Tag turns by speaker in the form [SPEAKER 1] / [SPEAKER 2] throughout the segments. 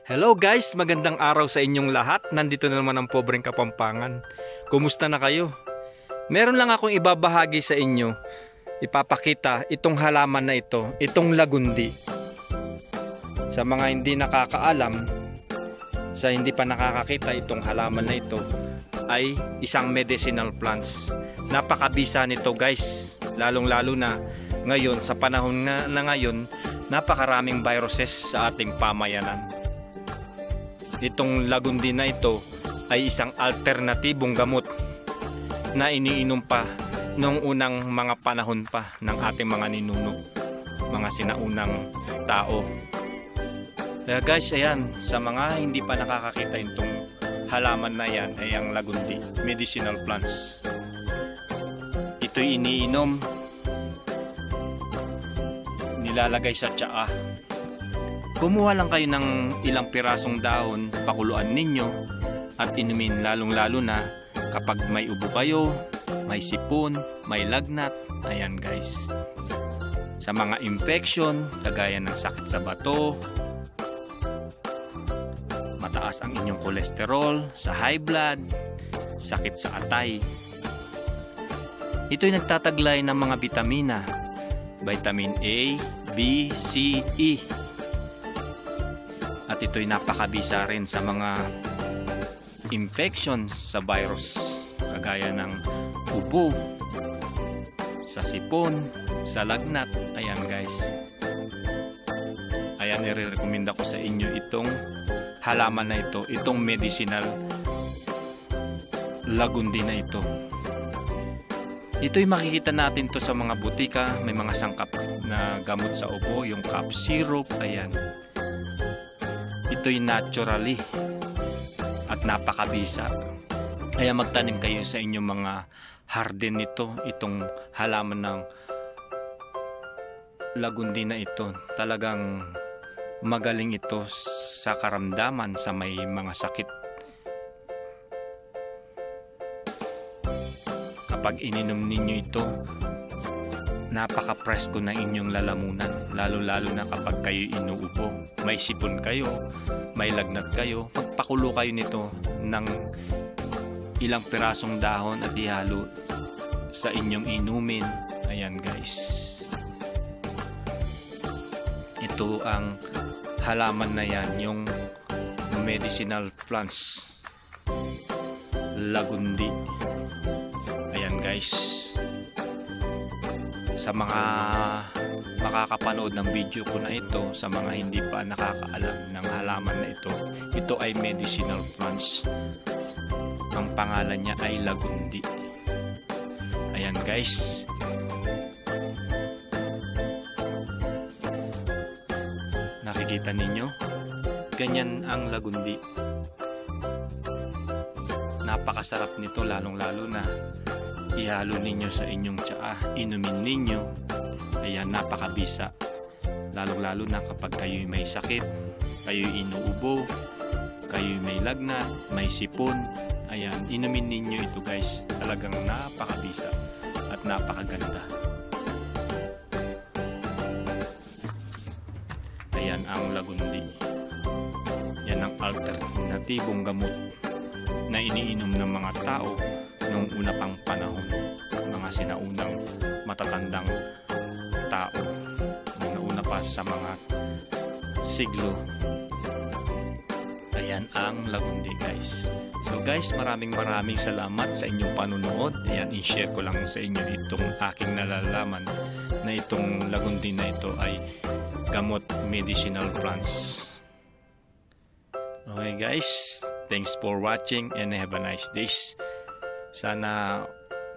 [SPEAKER 1] Hello guys, magandang araw sa inyong lahat. Nandito na naman ang Pobreng Kapampangan. Kumusta na kayo? Meron lang akong ibabahagi sa inyo. Ipapakita itong halaman na ito, itong lagundi. Sa mga hindi nakakaalam, sa hindi pa nakakakita, itong halaman na ito ay isang medicinal plants. Napakabisa nito guys, lalong-lalo na ngayon, sa panahon na ngayon, napakaraming viruses sa ating pamayanan. Itong lagundi na ito ay isang alternatibong gamot na iniinom pa noong unang mga panahon pa ng ating mga ninuno, mga sinaunang tao. Kaya guys, ayan, sa mga hindi pa nakakakita itong halaman na yan ay ang lagundi, medicinal plants. Ito'y iniinom, nilalagay sa tsaa. Kumuha lang kayo ng ilang pirasong dahon, pakuluan ninyo at inumin, lalong-lalo na kapag may ubo kayo, may sipon, may lagnat. Ayan guys. Sa mga infection, kagaya ng sakit sa bato, mataas ang inyong kolesterol, sa high blood, sakit sa atay. Ito'y nagtataglay ng mga bitamina, vitamin A, B, C, E. At ito'y napakabisa rin sa mga infections sa virus, kagaya ng ubo, sa sipon, sa lagnat. Ayan guys. Ayan, nire-recommenda ko sa inyo itong halaman na ito, itong medicinal lagundi na ito. Ito'y makikita natin to sa mga butika, may mga sangkap na gamot sa ubo, yung cough syrup. Ayan. Ito'y naturally at napakabisa. Kaya magtanim kayo sa inyong mga harden nito, itong halaman ng lagundi na ito. Talagang magaling ito sa karamdaman sa may mga sakit. Kapag ininom ninyo ito, napaka-presko ng inyong lalamunan, lalo-lalo na kapag kayo inuubo, may sipon kayo, may lagnat kayo. Magpakulo kayo nito ng ilang pirasong dahon at ihalo sa inyong inumin. Ayan guys, ito ang halaman na yan, yung medicinal plants lagundi. Ayan guys, sa mga makakapanood ng video ko na ito, sa mga hindi pa nakakaalam ng halaman na ito ay medicinal plants. Ang pangalan niya ay lagundi. Ayan guys. Nakikita ninyo? Ganyan ang lagundi. Napakasarap nito, lalong-lalo na ihalo ninyo sa inyong tsaa, inumin ninyo. Ayan, napakabisa, lalong-lalo na kapag kayo'y may sakit, kayo'y inuubo, kayo'y may lagnat, may sipon. Ayan, inumin ninyo ito guys. Talagang napakabisa at napakaganda. Ayan ang lagundi. Yan ang alternatibong gamot na iniinom ng mga tao noong una pang panahon, mga sinaunang matatandang tao, una pa sa mga siglo. Ayan ang lagundi guys. So guys, maraming salamat sa inyong panunood. Ayan, i-share ko lang sa inyo itong aking nalalaman na itong lagundi na ito ay gamot, medicinal plants. Okay guys, thanks for watching and have a nice day. Sana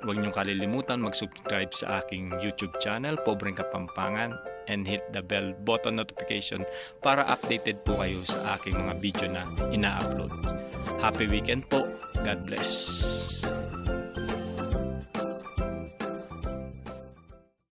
[SPEAKER 1] huwag niyong kalilimutan mag-subscribe sa aking YouTube channel, Pobreng Kapampangan, and hit the bell button notification para updated po kayo sa aking mga video na ina-upload. Happy weekend po. God bless.